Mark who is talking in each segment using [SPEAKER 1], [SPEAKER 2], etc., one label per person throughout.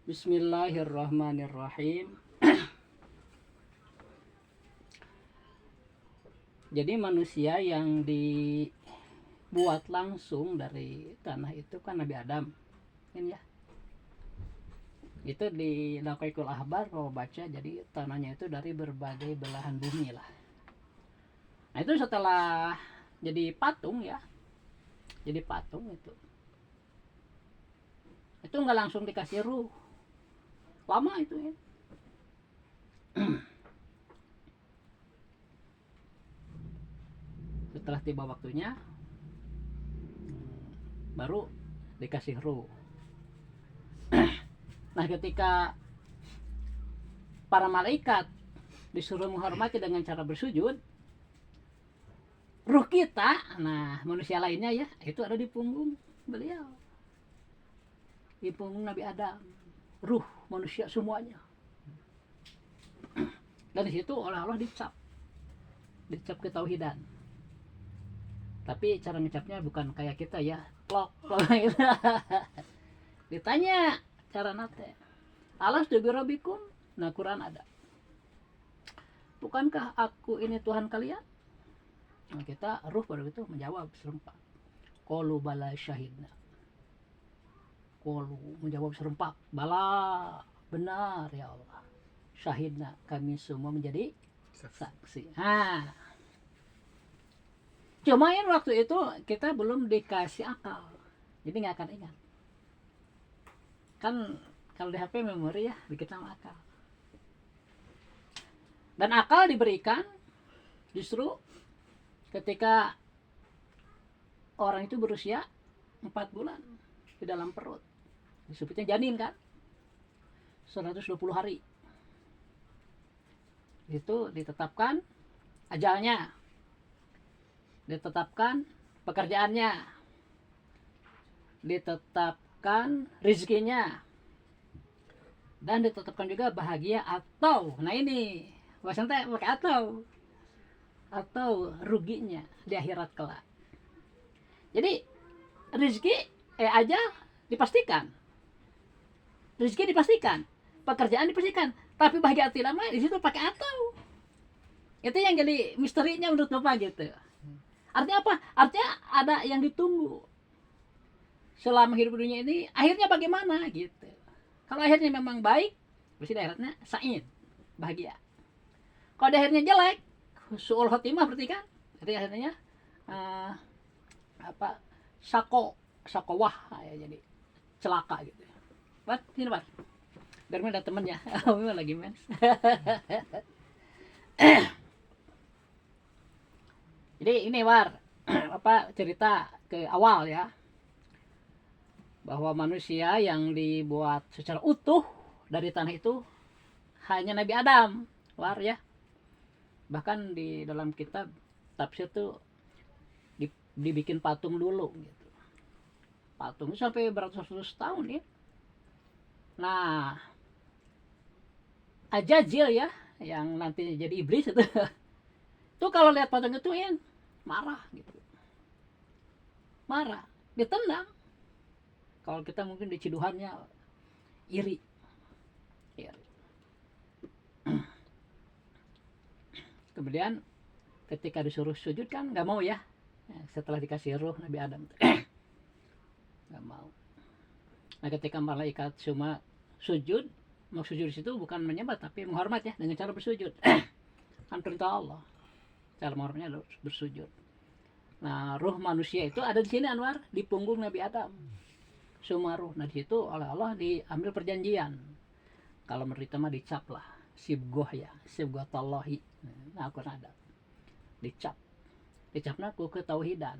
[SPEAKER 1] Bismillahirrahmanirrahim. Jadi manusia yang dibuat langsung dari tanah itu kan Nabi Adam. Ini ya. Itu di Laqaiqul Ahbar kalau baca, jadi tanahnya itu dari berbagai belahan bumi lah. Nah, itu setelah jadi patung ya. Jadi patung itu. Itu nggak langsung dikasih ruh. Lama itu ya. Setelah tiba waktunya baru dikasih ruh. Nah, ketika para malaikat disuruh menghormati dengan cara bersujud, ruh kita, nah manusia lainnya ya, itu ada di punggung beliau, di punggung Nabi Adam, ruh manusia semuanya. Dan di situ oleh Allah dicap ketauhidan. Tapi cara ngecapnya bukan kayak kita ya, plok plok gitu. Ditanya cara nate, alas tu birabikum, nah Quran ada. Bukankah aku ini Tuhan kalian? Nah, kita ruh pada itu menjawab serempak. Qalu bala syahidna. Qalu menjawab serempak, bala, benar ya Allah. Syahidna, kami semua menjadi saksi. Nah, cumain waktu itu kita belum dikasih akal, jadi nggak akan ingat. Kan kalau di HP memori ya, dikit sama akal. Dan akal diberikan justru ketika orang itu berusia 4 bulan di dalam perut. Disebutnya janin kan, 120 hari. Itu ditetapkan ajalnya, ditetapkan pekerjaannya, ditetapkan rezekinya, dan ditetapkan juga bahagia atau, nah ini bahasa teh pakai atau ruginya di akhirat kelak. Jadi rezeki aja dipastikan, rezeki dipastikan, pekerjaan dipastikan, tapi bahagia atau tidak mah di situ pakai atau. Itu yang jadi misterinya menurut Bapak gitu. Artinya apa? Artinya ada yang ditunggu selama hidup dunia ini, akhirnya bagaimana gitu. Kalau akhirnya memang baik, berarti akhirnya sa'id, bahagia. Kalau akhirnya jelek, su'ul khotimah berarti kan, jadi akhirnya apa, sakowah ya, jadi celaka gitu. Wat, ini Pak. Dari mana ada temennya? Oh, lagi mens. Jadi ini War, apa cerita ke awal ya, bahwa manusia yang dibuat secara utuh dari tanah itu hanya Nabi Adam, War ya. Bahkan di dalam kitab tafsir tuh dibikin patung dulu gitu. Patung sampai beratus-ratus tahun ya. Nah, Ajajil ya, yang nanti jadi iblis itu. Tuh kalau lihat patung itu ya marah gitu. Marah, ditendang. Kalau kita mungkin di ciduhannya iri. Kemudian ketika disuruh sujud kan nggak mau ya. Setelah dikasih ruh Nabi Adam nggak mau. Nah, ketika malaikat semua sujud, mau sujud di situ bukan menyembah tapi menghormat ya, dengan cara bersujud. Kan perintah Allah. Cara menghormatnya bersujud. Nah, ruh manusia itu ada di sini Anwar, di punggung Nabi Adam. Semua ruh. Nah, di situ oleh Allah diambil perjanjian. Kalau menurut mah dicap lah, sibgoh ya, sibgoh tallahi. Nah, aku ada dicapnya ku ketauhidan.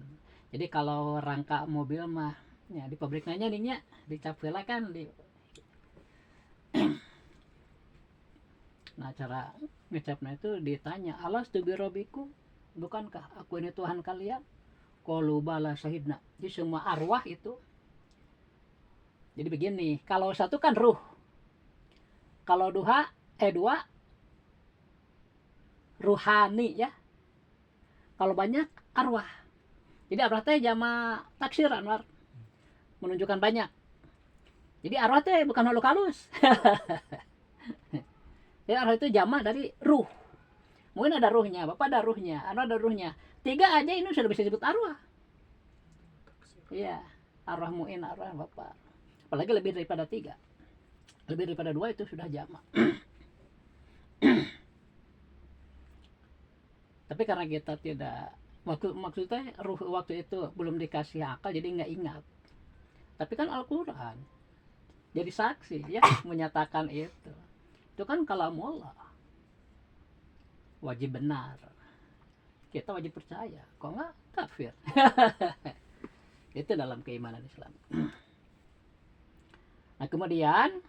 [SPEAKER 1] Jadi kalau rangka mobil mah ya di pabriknya nih dicap lah kan di. Nah, cara ngecapnya itu ditanya, alas tu birobiku, bukankah aku ini Tuhan kalian? Qalu bala syahidna. Jadi semua arwah itu. Jadi begini, kalau satu kan ruh, kalau dua ruhani ya, kalau banyak arwah. Jadi arwah teh jama taksir Anwar, menunjukkan banyak. Jadi arwah teh bukan makhluk halus. Jadi arwah itu jamak dari ruh. Mungkin ada ruhnya, bapak ada ruhnya, arwah ada ruhnya. 3 aja ini sudah bisa disebut arwah. Iya, arwah muin, arwah bapak. Apalagi lebih daripada 3. Lebih daripada 2 itu sudah jamak. Tapi karena kita tidak maksudnya ruh waktu itu belum dikasih akal, jadi nggak ingat. Tapi kan Al-Quran jadi saksi ya menyatakan itu. Itu kan kalamullah, wajib benar. Kita wajib percaya. Kok nggak kafir? Itu dalam keimanan Islam. Nah kemudian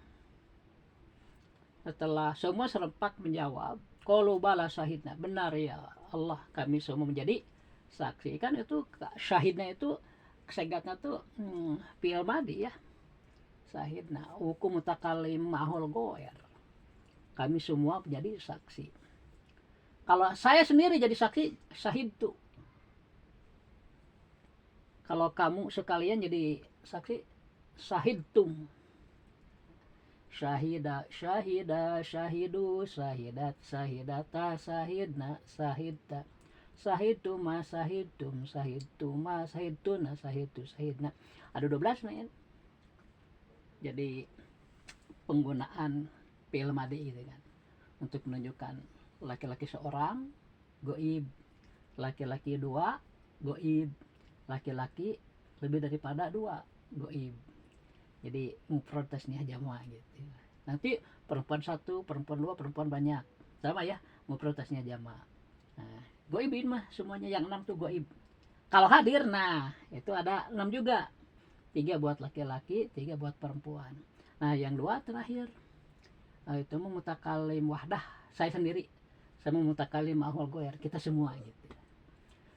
[SPEAKER 1] setelah semua serempak menjawab, qalu bala syahidna, benar ya Allah, kami semua menjadi saksi. Kan itu syahidna itu segatnya tuh fi'il madi ya. Syahidna, hukum mutakallim mahul goer. Kami semua menjadi saksi. Kalau saya sendiri jadi saksi, syahid tuh. Kalau kamu sekalian jadi saksi, syahidtum. Syahida, syahida, syahidu, syahidat, syahidata, syahidna, syahidta, syahiduma, syahidum, syahiduma, syahiduna, syahidu, syahidna. Ada 12 nih. Jadi penggunaan fi'il madi gitu kan, untuk menunjukkan laki-laki seorang goib, laki-laki 2 goib, laki-laki lebih daripada 2 goib. Jadi mufradnya jamak gitu. Nanti perempuan 1, perempuan 2, perempuan banyak. Sama ya, mufradnya jamak. Nah, goibin mah semuanya yang 6 tuh goib. Kalau hadir, nah itu ada 6 juga. 3 buat laki-laki, 3 buat perempuan. Nah, yang 2 terakhir. Itu mutakalim wahdah, saya sendiri. Saya mutakalim ahwal goer, kita semua gitu.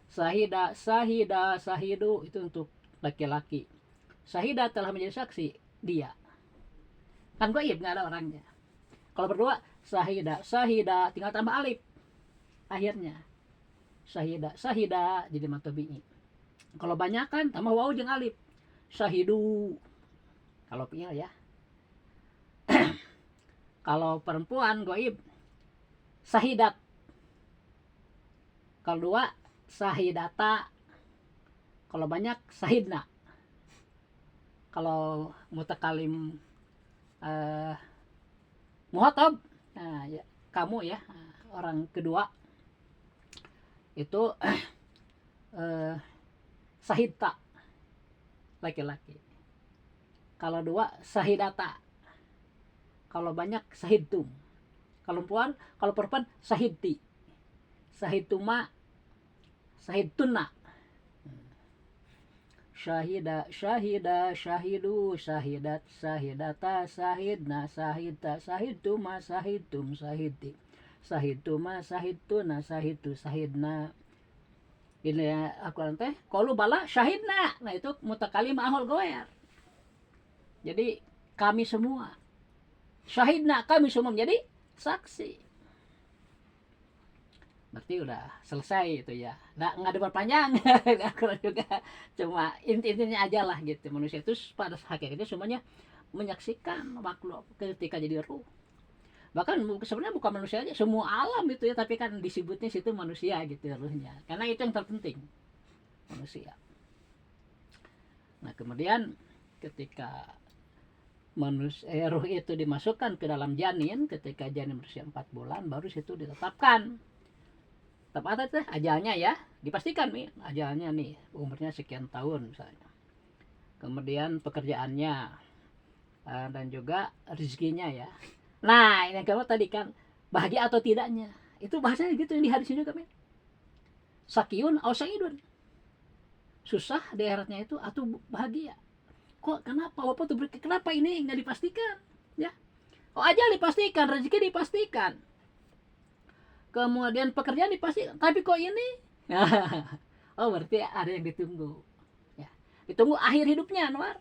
[SPEAKER 1] Sahida, sahida, sahidu itu untuk laki-laki. Syahidah telah menjadi saksi, dia. Kan goib, nggak ada orangnya. Kalau berdua, syahidah, syahidah, tinggal tambah alif. Akhirnya. Syahidah, syahidah, jadi matobi'i. Kalau banyak kan, tambah waw jeung alif. Syahidu. Kalau fi'il ya. Kalau perempuan, goib, syahidat. Kalau 2, syahidata. Kalau banyak, syahidna. Kalau mutakalim muhatab, nah, ya, kamu ya, orang kedua itu sahidta, laki-laki. Kalau 2, sahidata. Kalau banyak, sahidtum. Kalau perempuan sahidti, sahidtuma, sahidtunna. Syahida, syahida, syahidu, syahidat, syahidata, syahidna, syahidta, syahidtuma, syahidtum, syahidti, syahidtuma, syahidtuna, syahidtu, syahidna. Ini ya aku teh qalu bala syahidna. Nah itu mutakalim ahul goer. Jadi kami semua syahidna, kami semua menjadi saksi. Berarti udah selesai itu ya, nggak diperpanjang. Aku juga cuma intinya aja lah gitu. Manusia itu pada hakikatnya semuanya menyaksikan makhluk ketika jadi ruh. Bahkan sebenarnya bukan manusia aja, semua alam itu ya, tapi kan disebutnya situ manusia gitu ruhnya, karena itu yang terpenting, manusia. Nah kemudian ketika ruh itu dimasukkan ke dalam janin, ketika janin berusia 4 bulan, baru situ ditetapkan. Tetap ada tuh ajalnya ya, dipastikan nih ajalnya nih, umurnya sekian tahun misalnya. Kemudian pekerjaannya dan juga rezekinya ya. Nah ini kamu tadi kan bahagia atau tidaknya, itu bahasanya gitu yang di hadis ini kami. Sakiun au saidun, susah di akhiratnya itu atau bahagia. Kok kenapa bapak tuh kenapa ini nggak dipastikan ya? Oh ajal dipastikan, rezeki dipastikan, kemudian pekerjaan dipastikan, tapi kok ini? Oh berarti ada yang ditunggu ya. Ditunggu akhir hidupnya, Anwar.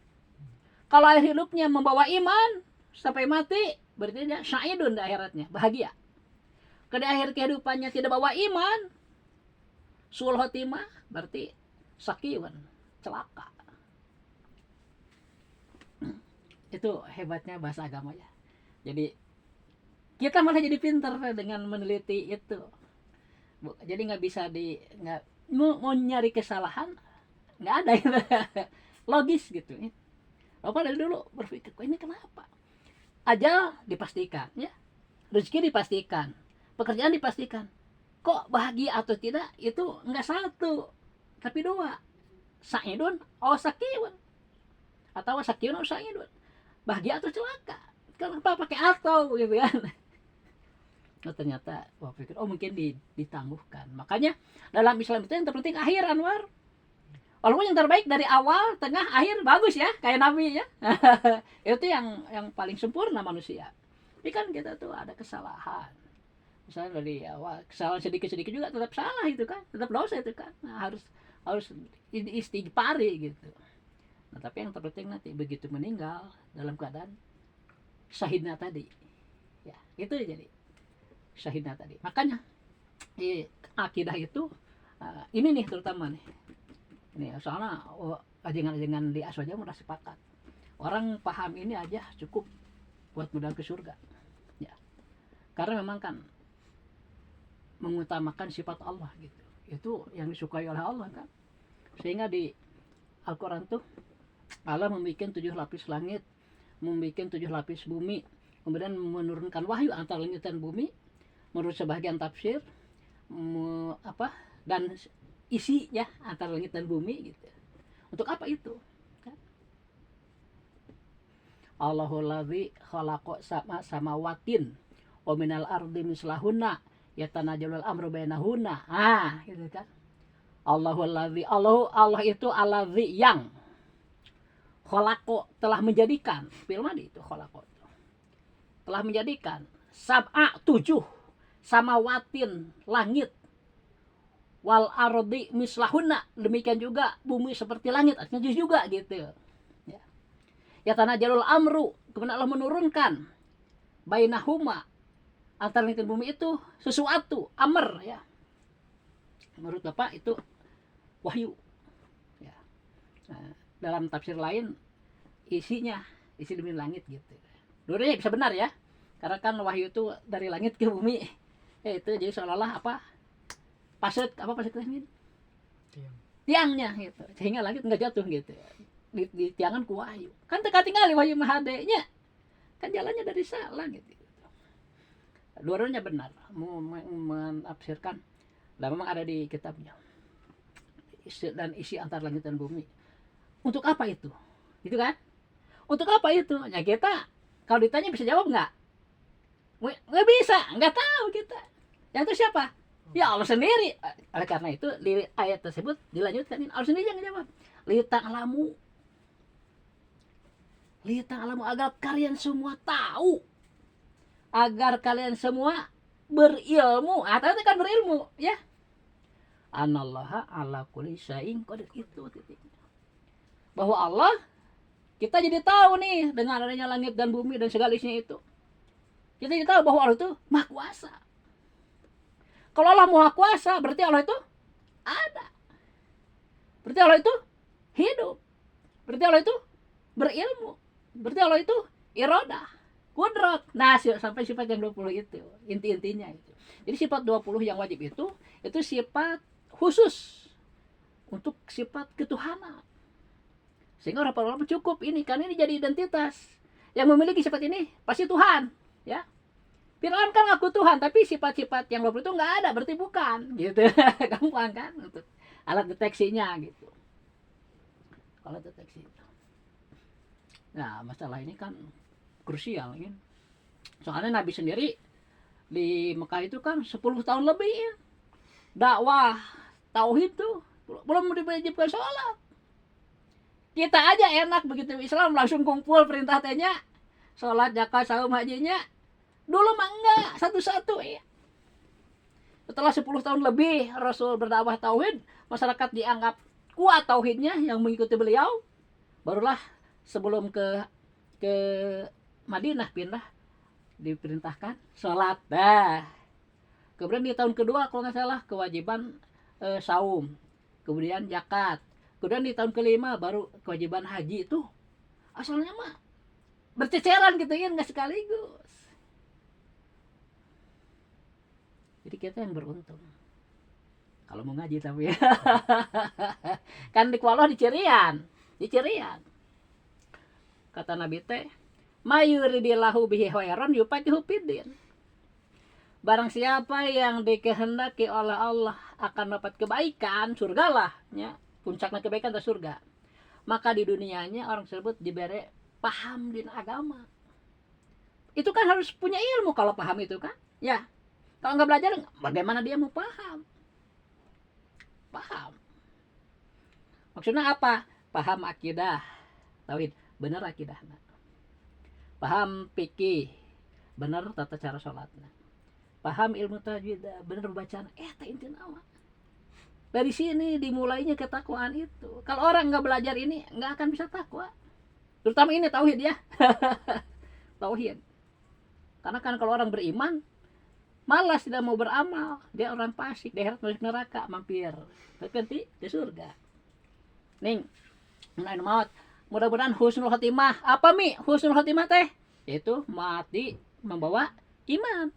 [SPEAKER 1] Kalau akhir hidupnya membawa iman sampai mati, berarti dia syaidun di akhiratnya, bahagia. Kalau di akhir kehidupannya tidak bawa iman, sul khotimah, berarti sakiwan, celaka. Itu hebatnya bahasa agama ya. Jadi kita malah jadi pinter dengan meneliti itu. Jadi nggak bisa nggak mau nyari kesalahan nggak ada gitu. Logis gitu. Bapak dari dulu berpikir, kok ini kenapa? Ajal dipastikan, ya, rezeki dipastikan, pekerjaan dipastikan. Kok bahagia atau tidak itu nggak satu, tapi dua. Sa'idun aw sakiun, atau sakiun aw sa'idun. Bahagia atau celaka. Kenapa pakai atau gitu kan? Oh, ternyata wah pikir mungkin ditangguhkan. Makanya dalam Islam itu yang terpenting akhir, Anwar. Walaupun yang terbaik dari awal, tengah, akhir bagus ya, kayak Nabi ya. Itu yang paling sempurna manusia. Tapi kan kita tuh ada kesalahan. Misalnya dari awal kesalahan sedikit-sedikit juga tetap salah itu kan, tetap dosa itu kan. Nah, harus istighfari gitu. Nah, tapi yang terpenting nanti begitu meninggal dalam keadaan syahidna tadi. Ya, itu jadi syahidna tadi. Makanya di akidah itu ini nih terutama nih. Ini soalnya ajengan-ajengan di aswaja udah sepakat. Orang paham ini aja cukup buat modal ke surga. Ya. Karena memang kan mengutamakan sifat Allah gitu. Itu yang disukai oleh Allah kan. Sehingga di Al-Qur'an tuh Allah membuat 7 lapis langit, membuat 7 lapis bumi, kemudian menurunkan wahyu antara langit dan bumi menurut sebagian tafsir dan isi ya antara langit dan bumi gitu. Untuk apa itu? Allahul ladzi khalaqa samawatin wa minal ardi mislahunna yatanajjalul amru bainahunna. Gitu kan. Allahul ladzi Allah itu alladzi yang khalaqa telah menjadikan. Filmadi itu khalaqa. Telah menjadikan 7 samawatin langit wal ardi mislahunna, demikian juga bumi seperti langit, artinya juga gitu ya. Ya tanajjalul amru, kemudian Allah menurunkan bainahuma antara langit dan bumi itu sesuatu amr ya. Menurut Bapak itu wahyu ya. Nah, dalam tafsir lain isi demi langit gitu. Dua-duanya bisa benar ya, karena kan wahyu itu dari langit ke bumi itu jadi seolah-olah pasut ini tiangnya gitu, sehingga langit nggak jatuh gitu di tiangan ku wahyu kan teka tinggal wahyu mahadenya kan jalannya dari salah gitu. Dua-duanya benar menafsirkan dan memang ada di kitabnya dan isi antar langit dan bumi. Untuk apa itu gitu kan? Untuk apa itu ya, kita kalau ditanya bisa jawab nggak bisa, nggak tahu kita. Yang itu siapa? Ya Allah sendiri. Oleh karena itu di ayat tersebut dilanjutkan, Allah sendiri yang jawab. Lita'lamu agar kalian semua tahu. Agar kalian semua berilmu. Atau kan berilmu, ya. Anallaha ala kulli syai'in qadir, itu titiknya. Bahwa Allah kita jadi tahu nih dengan adanya langit dan bumi dan segala isinya itu. Kita jadi tahu bahwa Allah itu Maha Kuasa. Kalau Allah Maha Kuasa, berarti Allah itu ada. Berarti Allah itu hidup. Berarti Allah itu berilmu. Berarti Allah itu iradah, qudrat. Nah, sampai sifat yang 20 itu, inti-intinya itu. Jadi sifat 20 yang wajib itu sifat khusus untuk sifat ketuhanan. Sehingga orang ulama cukup ini, karena ini jadi identitas. Yang memiliki sifat ini pasti Tuhan, ya. Fir'aun kan ngaku Tuhan, tapi sifat-sifat yang 20 itu nggak ada, berarti bukan, gitu. Gampang kan untuk alat deteksinya, gitu. Alat deteksi itu. Nah, masalah ini kan krusial, kan. Soalnya Nabi sendiri di Mekah itu kan 10 tahun lebih, ya. Dakwah tauhid tuh belum diwajibkan sholat. Kita aja enak begitu Islam langsung kumpul perintah tehnya, sholat, zakat, saum, hajinya. Dulu mah enggak, satu-satu ya. Setelah 10 tahun lebih Rasul berdakwah tauhid, masyarakat dianggap kuat tauhidnya yang mengikuti beliau, barulah sebelum ke Madinah pindah diperintahkan sholat. Kemudian di tahun kedua kalau nggak salah kewajiban saum, kemudian zakat. Kemudian di tahun kelima baru kewajiban haji. Itu asalnya mah berceceran gitu ya, nggak sekaligus. Jadi kita yang beruntung kalau mau ngaji tapi ya. Kan di kualoh di Cirian kata Nabi teh mayuridillahu bihi khairan yufaqihu fiddin. Barang siapa yang dikehendaki oleh Allah akan dapat kebaikan, surgalah ya, puncaknya kebaikan ke surga. Maka di dunianya orang tersebut diberi paham din agama. Itu kan harus punya ilmu kalau paham itu kan. Ya. Kalau nggak belajar, bagaimana dia mau paham? Paham. Maksudnya apa? Paham akidah, tauhid, benar akidahnya. Paham fikih, benar tata cara sholatnya. Paham ilmu tajwid, benar bacaan. Tak inti nama. Dari sini dimulainya ketakwaan itu. Kalau orang nggak belajar ini, nggak akan bisa takwa. Terutama ini tauhid ya. Tauhid. Karena kan kalau orang beriman, malas tidak mau beramal, dia orang fasik, dia harus masuk neraka, mampir. Tapi nanti di surga. Ning, menaik maut. Mudah-mudahan husnul khotimah. Apa mi? Husnul khotimah teh? Yaitu mati membawa iman.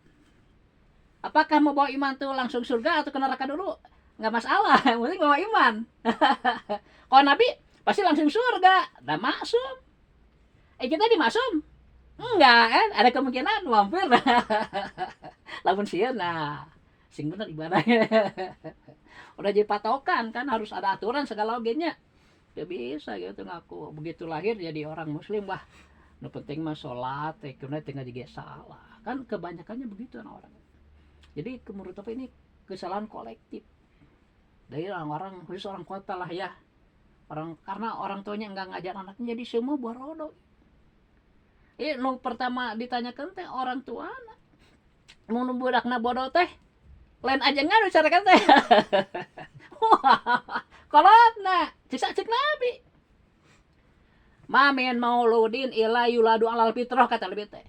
[SPEAKER 1] Apakah membawa iman tuh langsung surga atau ke neraka dulu? Nggak masalah, yang penting bawa iman. Kalau Nabi pasti langsung surga, dan maksum. Kita dimaksum? Enggak kan? Ada kemungkinan mampir. Lamun sieun nah sing bener ibadahnya. Udah jadi patokan kan, harus ada aturan segala ogenya. Gak bisa gitu ngaku begitu lahir jadi orang muslim, wah nu penting mah salat kuna tinggal juga salah. Kan kebanyakannya begitu orang. Jadi menurut apa ini kesalahan kolektif dari orang-orang, khusus orang kota lah ya. Orang karena orang tuanya enggak ngajar anaknya, jadi semua bodoh. Nu pertama ditanyakan teh orang tua mau budakna bodoh teh lain aja ngadu cara kan teh. Kolotna cek Nabi mamin mauludin ila yuladu alal fitrah kata lebih teh.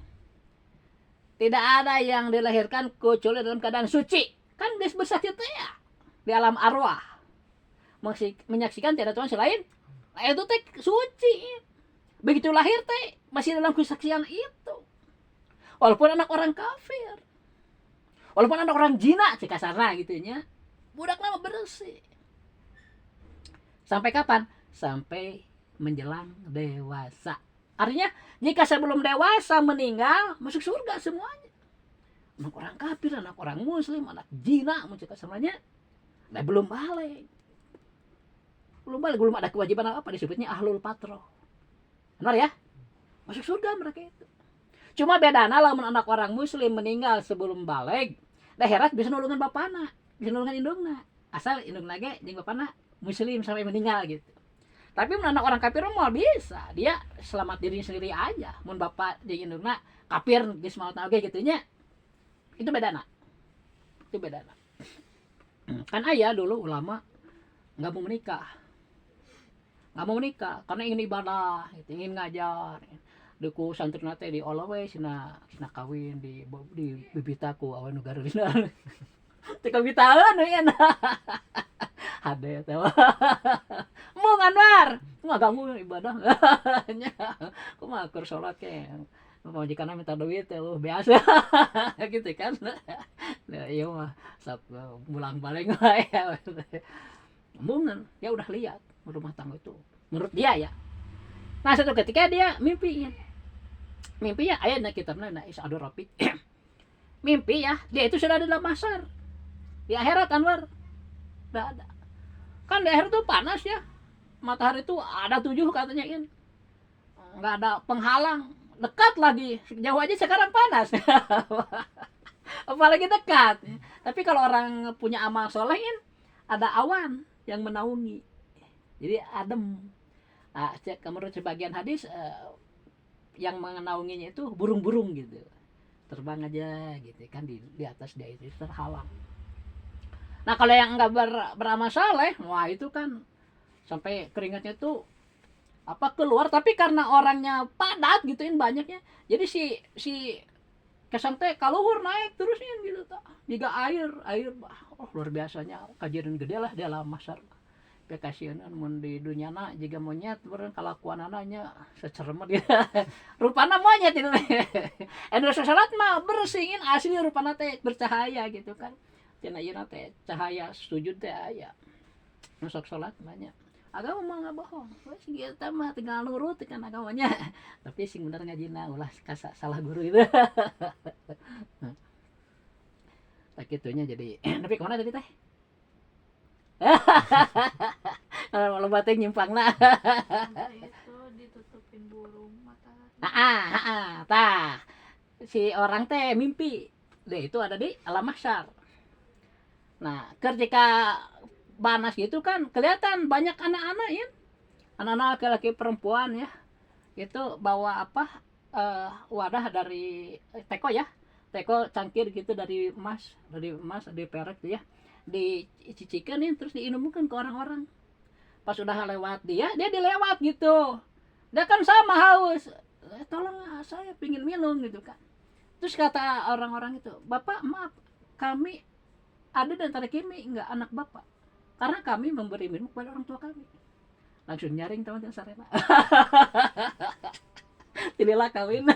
[SPEAKER 1] Tidak ada yang dilahirkan kecuali dalam keadaan suci. Kan geus bersah teh ya di alam arwah. Menyaksikan tiada Tuhan selain itu teh suci. Begitu lahir teh masih dalam kesaksian itu. Walaupun anak orang kafir, walaupun anak orang jina cek kasarna gitu nya, budakna bersih. Sampai kapan? Sampai menjelang dewasa. Artinya jika sebelum dewasa meninggal masuk surga semuanya. Anak orang kafir, anak orang muslim, anak jina cek kasarnya, nah belum balik. Belum ada kewajiban apa disebutnya ahlul patroh. Benar ya? Masuk surga mereka itu. Cuma bedana lamun anak orang muslim meninggal sebelum balik, daherat bisa nulungan bapana, bisa nulungan indungna. Asal indungna ge jeung bapana muslim sampai meninggal gitu. Tapi mun anak orang kafir mah bisa, dia selamat diri sendiri aja. Mun bapak jeung indungna kafir geus mautna oge kitu nya. Itu bedana. Kan aya dulu ulama enggak mau menikah karena ingin ibadah, ingin ngajar. Duku santri nate di olawe sina kawin di bibitaku awan nu gareureuna. Teu kabitaeun we na. Hade teh. Mung Anwar, mah ganggu ibadah. Nya. Kumaha keur salat ke. Majikanna minta duit teh biasa. Gitu kan. Nah, ieu mah sap bulang balik wae. Mung ya udah lihat rumah tangga itu. Menurut dia ya. Nah, suatu ketika dia mimpi ya ayatnya kitabnya Isa'adur Rafiq. Mimpi ya dia itu sudah ada dalam mahsyar di akhirat Anwar. Udah ada kan di akhirat tuh panas ya, matahari itu ada 7 katanya in, nggak ada penghalang, dekat lagi jauh aja sekarang panas. Apalagi dekat. Tapi kalau orang punya amal solehin ada awan yang menaungi jadi adem. Nah, menurut sebagian hadis yang menaunginya itu burung-burung gitu, terbang aja gitu kan di atas dia itu terhalang. Nah kalau yang nggak beramal saleh, wah itu kan sampai keringatnya tuh keluar, tapi karena orangnya padat gituin banyaknya, jadi si kesan teh kaluhur naik terusnya gitu. Jika air luar biasanya kajian gede lah di alam mahsyar. spesifikasian mun di dunyana jiga monyet beureun kalakuan ananya secermet dia rupana monyet itu anu salat mah bersingin asli rupana teh bercahaya gitu kan cenah ieu teh cahaya sujud teh aya masuk salat banyak agama mah nggak bohong wes kita mah tinggal nurut kan agamanya tapi sing bener ngajina ulah salah guru itu tak gitunya jadi tapi kemana tadi teh kalau batik nyimpang nah
[SPEAKER 2] itu ditutupin bulu matahari.
[SPEAKER 1] tah si orang teh mimpi deh itu ada di alam mahsyar. Nah ketika panas gitu kan kelihatan banyak anak-anak ya, anak-anak laki-laki perempuan ya, itu bawa apa wadah dari teko ya, teko cangkir gitu dari emas dari perak tuh ya, dicicikan nih terus diinumkan ke orang-orang. Pas udah lewat dia dilewat gitu, dia kan sama haus, tolong saya pingin minum gitu kan. Terus kata orang-orang itu, bapak maaf kami ada di antara kami enggak anak bapak, karena kami memberi minum kepada orang tua kami. Langsung nyaring teman-teman sarena. Inilah kawin.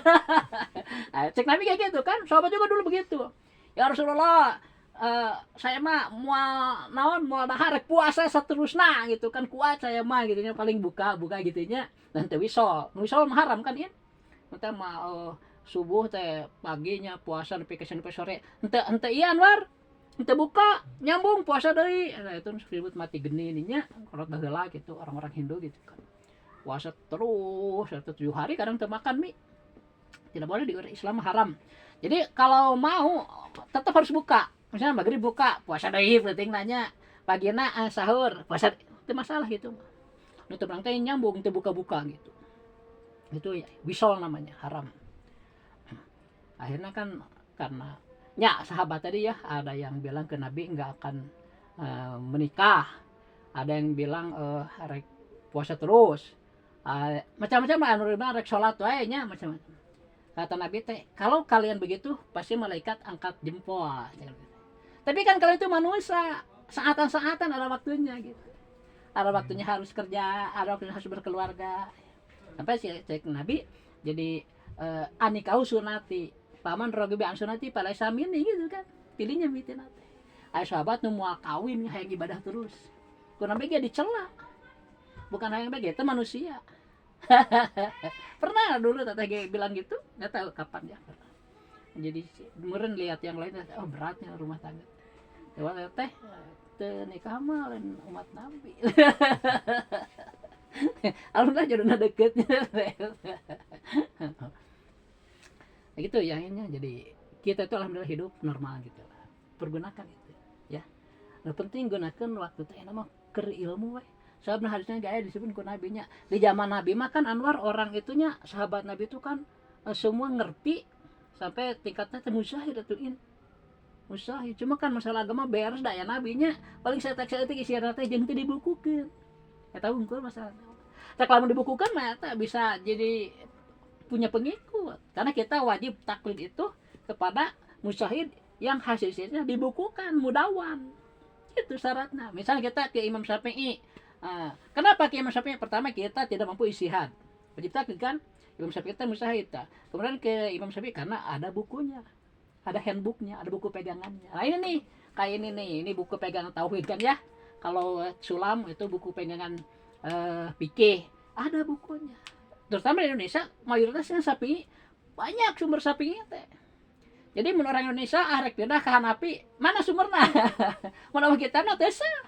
[SPEAKER 1] Cek Nabi kayak gitu kan, sahabat juga dulu begitu. Ya Rasulullah, saya mah mau dahar puasa seterusnya gitu kan, kuat saya mah gitunya, paling buka gitunya. Nanti wisol mah haram kan ya. Kita mau subuh teh paginya puasa sampai ke sore. Ente iya Anwar. Ente buka nyambung puasa deui. Nah itu disebut mati geni ininya kalau baheula gitu orang-orang Hindu gitu kan. Puasa terus 7 hari kadang teu makan mie. Tidak boleh di Islam haram. Jadi kalau mau tetap harus buka. Misalnya maghrib buka, puasa deui penting nanya. Pagina sahur, puasa itu masalah gitu. Nu teu teh nyambung teu buka-buka gitu. Itu ya wisol namanya, haram. Akhirnya kan karena ya sahabat tadi ya, ada yang bilang ke Nabi nggak akan menikah, ada yang bilang rek puasa terus, macam-macam lah, rek sholat wae nya macam-macam. Kata Nabi teh, kalau kalian begitu pasti malaikat angkat jempol. Tapi kan kalian itu manusia, saatan-saatan ada waktunya gitu, ada waktunya harus kerja, ada waktunya harus berkeluarga. Sampai si cek Nabi jadi anikau sunati paman rogi an sunati pada samini gitu kan, pilihnya mitin ate ay sahabat nu moal kawin hayang ibadah terus ku nabi ge dicela, bukan hayang bege itu manusia. Pernah dulu teteh ge bilang gitu, nggak tahu kapan ya. Jadi meureun lihat yang lain, oh beratnya rumah tangga lewat teh teu nikah mah lain umat nabi. Alhamdulillah jodohna deketnya. Nah gitu ya akhirnya, jadi kita itu alhamdulillah hidup normal gitu lah, pergunakan itu ya. Nah penting gunakan waktu teh nama keur ilmu we. Sahabat hadisnya gaya disebut ku nabinya di zaman Nabi mah kan Anwar orang itunya sahabat Nabi itu kan semua ngerti sampai tingkatnya teh mujahid atuin mujahid. Cuma kan masalah agama beres da ya nabinya paling saya isiana teh jeung teu dibukukeun. Eta unggul masalah. Tak lamun dibukukan mah eta bisa jadi punya pengikut, karena kita wajib taklid itu kepada mujahid yang hasilnya dibukukan mudawan, itu syaratnya. Misalnya kita ke Imam Syafi'i, kenapa ke Imam Syafi'i? Pertama kita tidak mampu istihad, wajib taklid kan. Imam Syafi'i kita mujahid, kemudian ke Imam Syafi'i karena ada bukunya, ada handbooknya, ada buku pegangannya. Nah ini nih kayak ini buku pegangan tauhid kan ya. Kalau sulam itu buku pegangan fikih, ada bukunya. Terutama di Indonesia mayoritasnya sapi, banyak sumber sapinya teh. Jadi menurut orang Indonesia arek pindah ke Hanafi, mana sumberna? Mun kita na teu sah.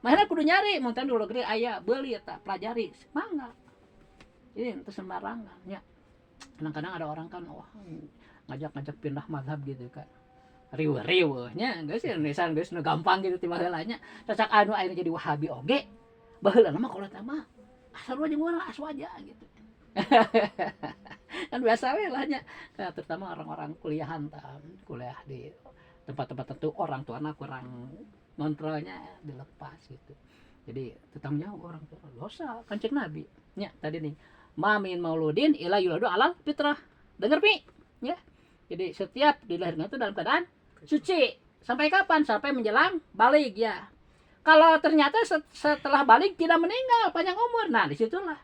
[SPEAKER 1] Mahna kudu nyari, mun teh dulu gede aya beuli eta pelajari, mangga. Ini teu sembarangan nya. Kadang-kadang ada orang kan wah ngajak-ngajak pindah mazhab gitu kan. Riweuh-riweuh nya, geus Indonesia geus nu gampang gitu ti baheula nya. Cacak anu ayeuna jadi Wahabi oge. Baheula mah kalau teh mah asal aja murah aswaja gitu. Kan biasa we lah nya. Nah, terutama orang-orang kuliahan kuliah di tempat-tempat tertentu orang tuana kurang ngontrolnya dilepas gitu. Jadi tetanggung jawab orang tua dosa kan cek Nabi. Nya tadi nih mamin mauludin ila yuladu alal fitrah. Dengar pi ya. Jadi setiap dilahirkan itu dalam keadaan suci. Sampai kapan? Sampai menjelang balik ya. Kalau ternyata setelah balik tidak meninggal panjang umur, nah disitulah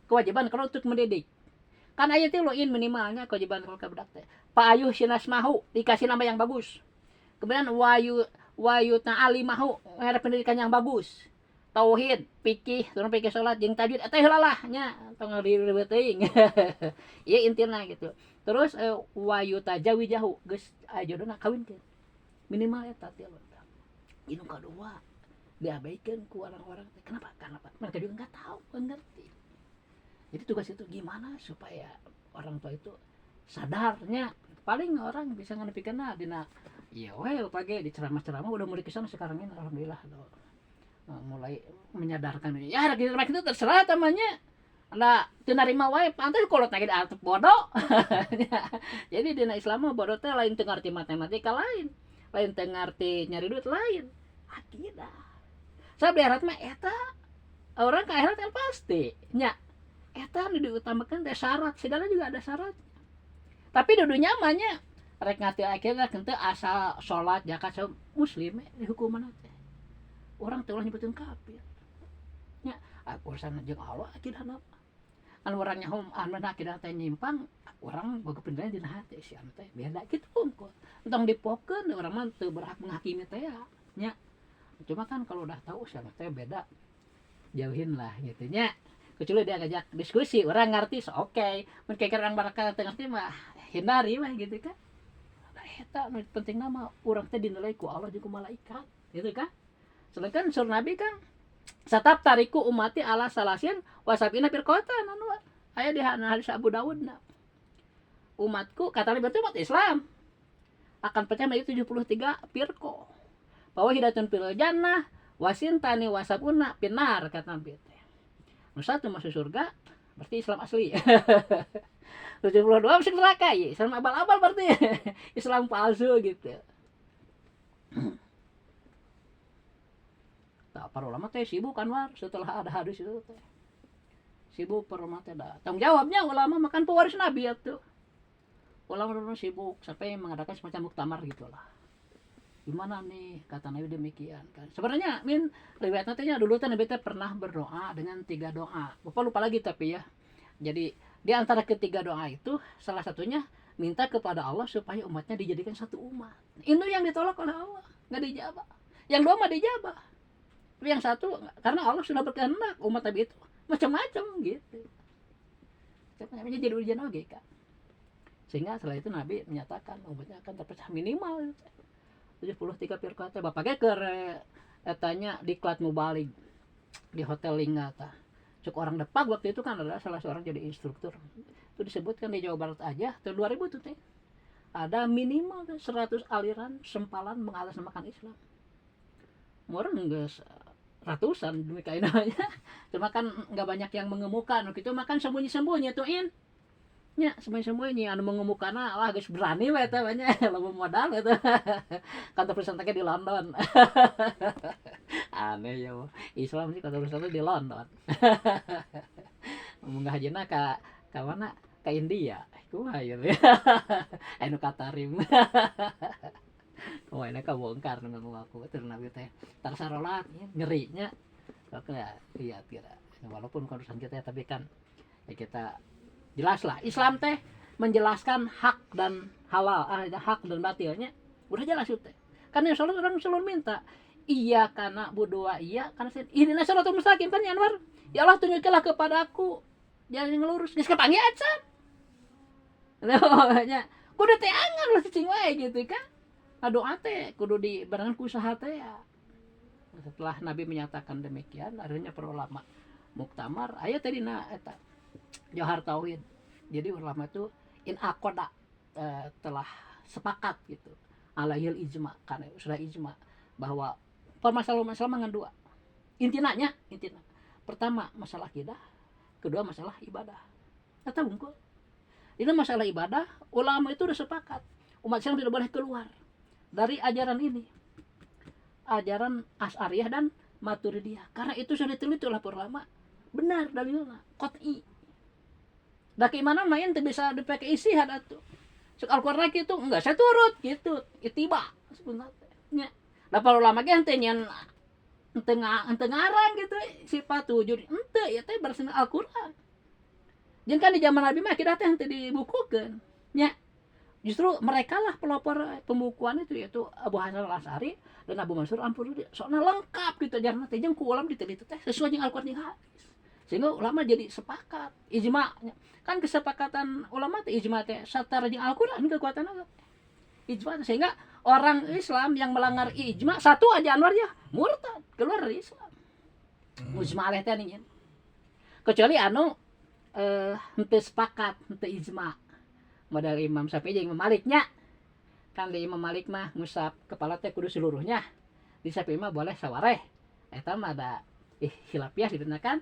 [SPEAKER 1] kewajiban kalau untuk mendidik. Kan aya teh loin minimalnya kewajiban kalau ka budak teh. Paayuh sinas mahu dikasih nama yang bagus. Kemudian wayu ta'ali mahu ngarep pendidikan yang bagus. Tauhid, fikih, turun fikih salat jeung tajwid eta heula lah nya tong ribet teuing. Ieu intina gitu. Terus wayu tajawijahu geus jodohna kawinkeun. Minimal eta teh. Inu kadua diabaikan ku orang-orang. Kenapa? Karena mereka juga nggak tahu, nggak ngerti. Jadi tugas itu gimana supaya orang tua itu sadarnya. Paling orang bisa nganepikeunna dina ya we pagi di ceramah-ceramah udah mulai kesana sekarang ini alhamdulillah mulai menyadarkan ini. Ya gitu itu terserah tamanya. Anda teu narima wae pantes kolot lagi diartep bodoh. Jadi dina Islam mah bodoh teh lain teu ngarti matematika lain teu ngarti nyari duit lain. Akidah. Sabda akhirat mah eta orang ke akhirat kan pasti nya. Eta nu diutamakeun teh syarat, segala juga ada syarat. Tapi dudu nyamannya rek ngarti akhirat teh asal salat zakat muslim dihukuman teh. Orang teh ulah nyebuteun kafir. Nya urusan jeung Allah akidahna. Anu urang nyaho anu akidah teh nyimpang, orang boga pindahan dina hati si anu teh beda kitu hungkul. Entong dipopkeun urang mah teu berhak menghakimi teh nya. Cuma kan kalau udah tahu si anu teh beda jauhin lah gitu nya. Kecuali dia ngajak diskusi, orang ngerti so oke. Mun kayak orang baraka teu ngerti mah hindari mah gitu kan. Nah eta nu penting nama urang teh dinilai ku Allah jeung ku malaikat, gitu kan. Sedangkan sur Nabi kan satap tariku umati ala salasin wasabina firqatan anu aya di hadis Abu Daud na. Umatku kata Nabi berarti umat Islam akan pecah menjadi 73 firqah. Bahwa hidatun fil jannah wasintani wasabuna pinar kata Nabi. Nu satu masuk surga berarti Islam asli. 72 masuk neraka ya. Islam abal-abal berarti. Islam palsu gitu. Nah, para ulama teh sibuk kan war setelah ada hadis itu teh. Sibuk para ulama teh dah. Tanggung jawabnya ulama makan pewaris Nabi itu. Ulama sibuk sampai mengadakan semacam muktamar gitulah. Gimana nih kata Nabi demikian kan. Sebenarnya riwayat nantinya dulu teh Nabi teh pernah berdoa dengan 3 doa. Lupa lagi tapi ya. Jadi di antara ketiga doa itu salah satunya minta kepada Allah supaya umatnya dijadikan satu umat. Itu yang ditolak oleh Allah, enggak dijabah. Yang dua mah dijabah. Tapi yang satu karena Allah sudah berkehendak umat Nabi itu macam-macam gitu. Namanya jadi ujian oge kan. Sehingga setelah itu Nabi menyatakan umatnya akan terpecah minimal 73 firqah teh bapake keur etanya diklat mubalik di hotel Lingga tah. Cuk orang Depak waktu itu kan adalah salah seorang jadi instruktur. Itu disebutkan di Jawa Barat aja tahun 2000 tuh teh. Ada minimal 100 aliran sempalan mengatasnamakan Islam. Murang geus ratusan demi kainanya. Cuma kan enggak banyak yang mengemuka anu kitu makan sembunyi-sembunyi tuh in. Nya sembunyi-sembunyi anu mengemukana wah geus berani we teh banyak loba modal eta. Kantor perusahaan teh di London. Aneh ya. Islam sih kantor perusahaan di London. Munggah hajina ka mana? Ka India. Kumaha ieu. Anu Katarim. Wah, ini kabongkar nunggu aku terus Nabi teh. Tar sarolat ngerinya. Oke, lihat kira. Walaupun urusan kita tapi kan ya kita jelaslah Islam teh menjelaskan hak dan halal, hak dan batilnya udah jelas itu teh. Karena sholat orang selalu minta iya karena berdoa iya karena ini sholatul mustaqim kan ya Anwar. Ya Allah tunjukilah kepada aku jalan yang lurus. Geus kepanggih acan. Nya kudu teh angan lah cicing wae gitu kan. Doa teh kudu dibarengan ku usaha teh ya. Setelah Nabi menyatakan demikian, akhirnya para ulama muktamar aya teh dina eta Johar Tauhid. Jadi ulama itu in aqoda telah sepakat gitu. Alaihil ijma karena sudah ijma bahwa permasalahan mangan dua. Intina. Pertama masalah akidah, kedua masalah ibadah. Eta hungkul. Ini masalah ibadah, ulama itu udah sepakat. Umat Islam tidak boleh keluar dari ajaran ini. Ajaran Asy'ariyah dan Maturidiyah. Karena itu sudah diteliti oleh para ulama. Benar dalilnya, qat'i. Da keimanan main teu bisa dipakai istihad atuh. Sok Al-Qur'an kitu enggak saya turut gitu. Itiba sebenarnya. Da para ulama ge henteu nyan ente ngarang gitu sifat 7 ente ya teh berdasarkan Al-Qur'an. Jeung kan di zaman Nabi mah akidah teh henteu dibukukeun nya. Justru mereka lah pelopor pembukuan itu, yaitu Abu Hasan al-Asy'ari dan Abu Mansur Al-Maturidi. Soalnya lengkap gitu ajarna teh jeung ku ulam diteliti teh sesuai jeung Al-Qur'an jeung hadis. Sehingga ulama jadi sepakat ijma. Kan kesepakatan ulama teh ijma teh satara jeung Al-Qur'an kekuatanna ijma, sehingga orang Islam yang melanggar ijma satu aja anwar ya murtad, keluar dari Islam. Mujma alaih teh nya. Kecuali anu henteu sepakat, henteu ijma. Modal Imam Syafi'i jeung Imam Maliknya. Kan di Imam Malik mah ngusap kepala teh kudu seluruhnya. Di Syafi'i mah boleh sawareh. Eta mah ada khilafiyah sebenarnya kan.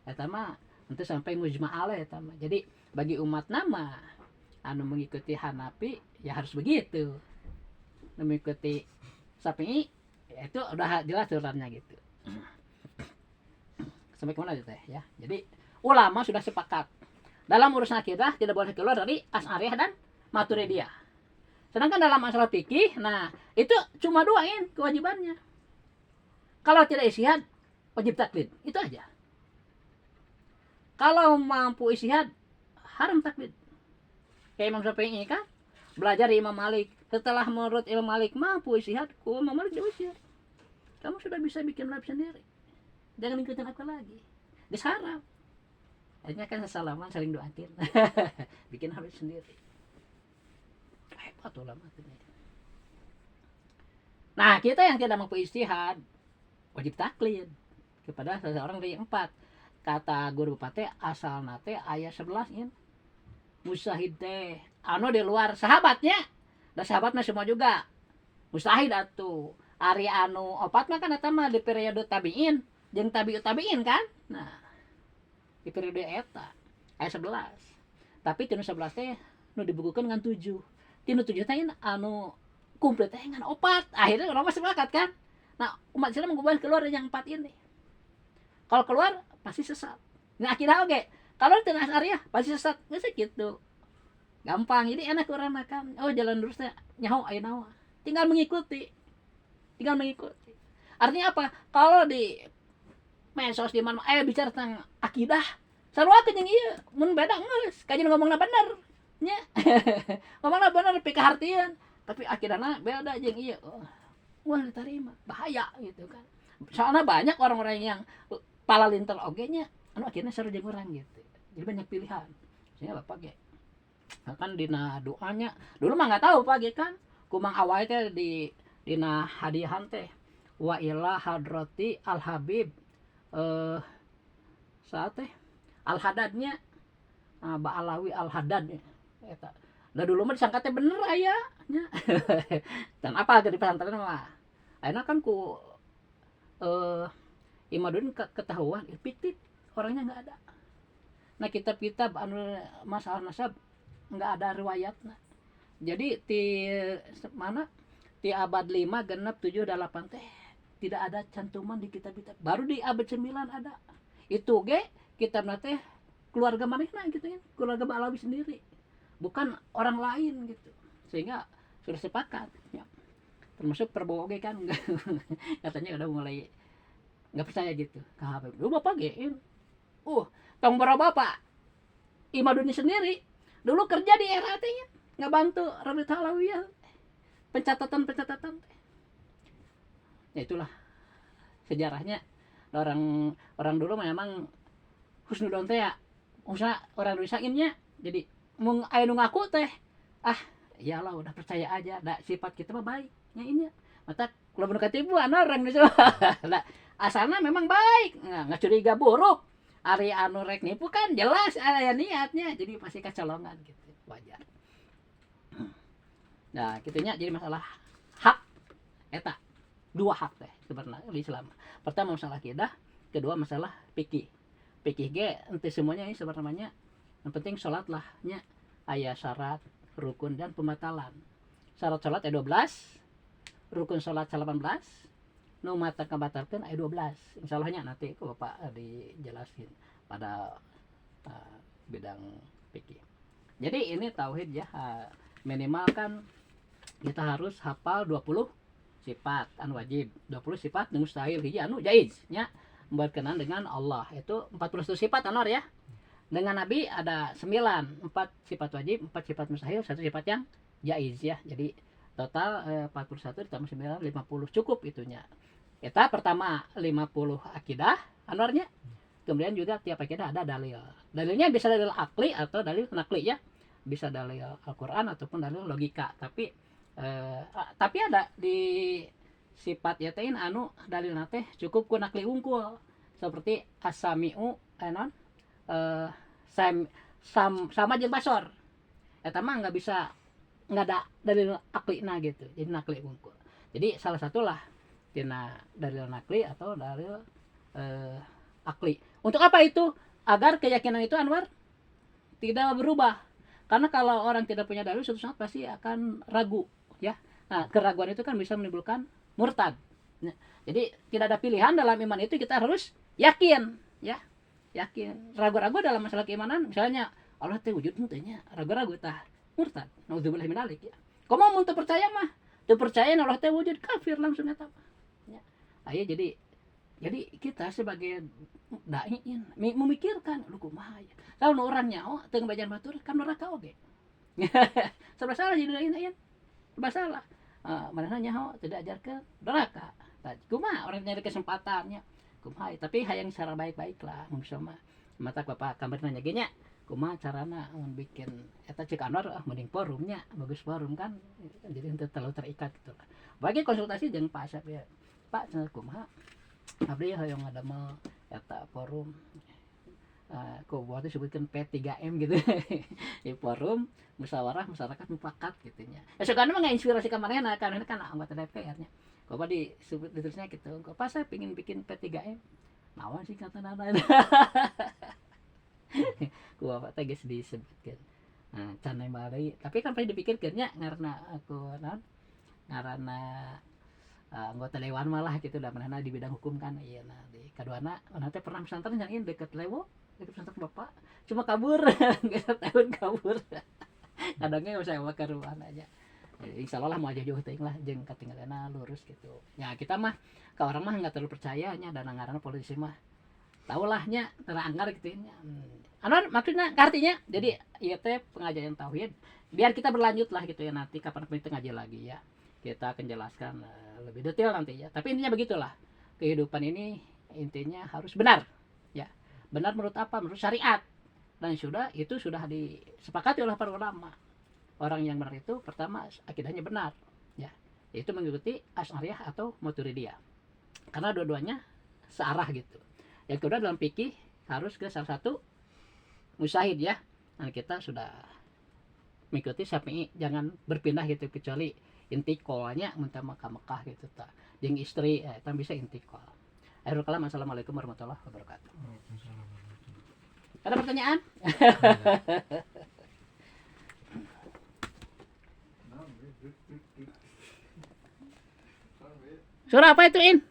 [SPEAKER 1] Eta mah henteu sampai mujma alaih eta mah. Jadi bagi umat nama anu mengikuti Hanafi ya harus begitu. Mengikuti Syafi'i itu udah jelas aturannya gitu. Sampai kemana itu teh ya. Jadi ulama sudah sepakat dalam urusan akidah tidak boleh keluar dari Asy'ariyah dan Maturidiyah. Sedangkan dalam masalah fikih, nah itu cuma duain kewajibannya. Kalau tidak ijtihad wajib taklid, itu aja. Kalau mampu ijtihad haram taklid. Kayak Imam Syafi'i kan belajar dari Imam Malik. Setelah menurut Imam Malik mampu ijtihad, Imam Malik diusir. Kamu sudah bisa bikin lab sendiri. Jangan ikutin aku lagi. Disarap. Akhirnya kan salaman saling doatin. Bikin habis sendiri. Hebat ulama itu. Nah, kita yang tidak mampu ijtihad wajib taklid kepada seseorang dari 4. Kata guru bupati asal nate ayat 11 in. Mustahid teh anu di luar sahabatnya. Dan sahabatnya semua juga mustahid atuh. Ari anu opat mah kan eta mah di periode tabi'in, jeung tabi'in kan. Nah, di periode eta ayat 11. Tapi tinu 11 teh nu dibukukeun ngan 7. Tinu 7 teh anu komplit teh ngan 4. Akhirnya urang mah sepakat kan. Nah, umat Islam mengubah keluar yang 4 ini. Kalau keluar pasti sesat. Nah, akidah oge. Kalau di tengah Asy'ariyah pasti sesat. Geus kitu. Gampang. Jadi enak urang makan. Oh, jalan lurus teh nyaho aya naon. Tinggal mengikuti. Artinya apa? Kalau di medsos di mana bicara tentang akidah, sarua teh jeung ieu mun beda geus, kajian ngomongna bener nya. Ngomongna bener pika hartieun, tapi akidahna beda jeung ieu. Wah, diterima, bahaya gitu kan. Soalnya banyak orang-orang yang pala lintel oge nya, anu akhirnya saru jeung urang gitu. Jadi banyak pilihan. Sehingga Bapak ge kan dina doanya, dulu mah enggak tahu Pak ge kan. Kumang awal teh di dina hadiahan teh wa ila hadrati al habib saat teh al hadadnya Ba'alawi al hadad eta. Da dulu mah disangka teh bener aya nya. Dan apa dari pesantren mah ayeuna kan ku Imadun ketahuan fiktif orangnya enggak ada. Nah kitab-kitab anu masalah nasab enggak ada riwayatna. Jadi di abad 5, genep, 7, 8 teh tidak ada cantuman di kitab-kitab. Baru di abad 9 ada. Itu ge kitabna teh keluarga manehna gitu ya, keluarga Ba'alawi sendiri. Bukan orang lain gitu. Sehingga sudah sepakat ya. Termasuk Prabowo ge kan katanya udah mulai enggak percaya gitu. Ka Habib. Dulu Bapak ge tong boro Bapak Imaduni sendiri dulu kerja di RAT nya, ngebantu Rabi Talawiyah. Pencatatan ya itulah sejarahnya. Orang dulu memang husnudon teh ya usaha orang Indonesia nya. Jadi mung aya nu ngaku teh iyalah udah percaya aja, da sifat kita mah baik nya ini mata kalau bener katipuan orang Indonesia. Nah, asalnya memang baik, nggak curiga buruk. Ari anu rek nipu kan jelas aya niatnya, jadi pasti kecolongan gitu, wajar. Nah, kitunya jadi masalah hak eta. 2 hak teh sebenarnya di Islam. Pertama masalah akidah, kedua masalah fikih. Fikih ge ente semuanya ini sebenarnya yang penting salat lah nya aya syarat, rukun dan pembatalan. Syarat salat aya 12, rukun salat 18, nu mata kabatalkeun aya 12. Insyaallah nya nanti ku Bapak dijelasin pada bidang fikih. Jadi ini tauhid ya, minimal kan kita harus hafal 20 sifat anu wajib, 20 sifat nu mustahil, hiji anu jaiz nya berkenaan dengan Allah. Itu 41 sifat Anwar ya. Dengan Nabi ada 9, 4 sifat wajib, 4 sifat mustahil, 1 sifat yang jaiz ya. Jadi total 41 ditambah 9 50 cukup itunya. Kita pertama 50 akidah Anwarnya. Kemudian juga tiap akidah ada dalil. Dalilnya bisa dalil akli atau dalil nakli ya. Bisa dalil Al-Qur'an ataupun dalil logika. Tapi ada di sifat yatain anu dalil nate cukup ku nakli unggul. Seperti as-sami'u sama jeung basor. Eta mah nggak ada dalil aklina gitu. Jadi nakli unggul. Jadi salah satulah tina dalil nakli atau dalil akli. Untuk apa itu? Agar keyakinan itu Anwar tidak berubah. Karena kalau orang tidak punya dalil suatu saat pasti akan ragu ya. Nah, keraguan itu kan bisa menimbulkan murtad. Nah, jadi tidak ada pilihan dalam iman itu, kita harus yakin ya. Yakin. Ragu-ragu dalam masalah keimanan misalnya Allah teh wujud teh nya, ragu-ragu tah murtad. Nauzubillah min dzalik ya. Komo mun teu percaya mah, teu percaya Allah teh wujud, kafir langsung eta mah. Ya. Aya jadi kita sebagai dai memikirkan lu kumaha ya. Kalau orangnya teu ngabajan batur kan neraka oge. Serba salah jadi dai nya. Serba salah. Manehna nyaho teu diajarkeun neraka. Tah kumaha orang nyari kesempatannya. Kumaha tapi hayang cara baik-baik lah mun sama. Mata Bapak kabar nanya ge nya. Kumaha carana mun bikin eta cek Anwar mending forumnya, bagus forum kan. Jadi henteu terlalu terikat gitu. Bagi konsultasi jeung Pak Asep ya. Pak kumaha abdi hoyong ngadamel eta forum ku buat disebutkan P3M gitu. Di forum musyawarah masyarakat mufakat gitu nya. Esukana mah ngainspirasi ka manehna kan anggota DPR nya. Coba disebut ditulisnya gitu. Kok pas saya pengen bikin P3M. Naon sih kata nana. Ku bapak teh geus disebutkeun. Nah, can bari. Tapi kan pasti dipikirkeun nya ngaranna aku ngaranna anggota dewan malah gitu da manehna di bidang hukum kan ieu nah di kaduana maneh teh pernah pesantren yang ini deket Lewo deket pesantren bapak cuma kabur geus tahun kabur kadangnya saya bawa ke rumah aja insyaallah mau aja jauh teuing lah jeung katinggalana lurus gitu ya kita mah ka orang mah enggak terlalu percaya nya dan ngaranna politisi mah taulah nya teranggar gitu nya anu maksudnya artinya jadi ieu teh pengajian tauhid biar kita berlanjut lah gitu ya nanti kapan kita ngaji lagi ya kita akan jelaskan lebih detail nanti ya. Tapi intinya begitulah. Kehidupan ini intinya harus benar. Ya. Benar menurut apa? Menurut syariat. Dan itu sudah disepakati oleh para ulama. Orang yang benar itu pertama akidahnya benar, ya. Yaitu mengikuti Asy'ariyah atau Maturidiyah. Karena dua-duanya searah gitu. Yang kedua dalam fikih harus ke salah satu mujtahid ya. Dan kita sudah mengikuti Syafi'i, jangan berpindah gitu kecuali intiqolnya minta Mekah gitu ta. Jeung istri tan bisa intiqol. Akhirul kalam, assalamualaikum warahmatullahi wabarakatuh. Ada pertanyaan? Surah apa itu In?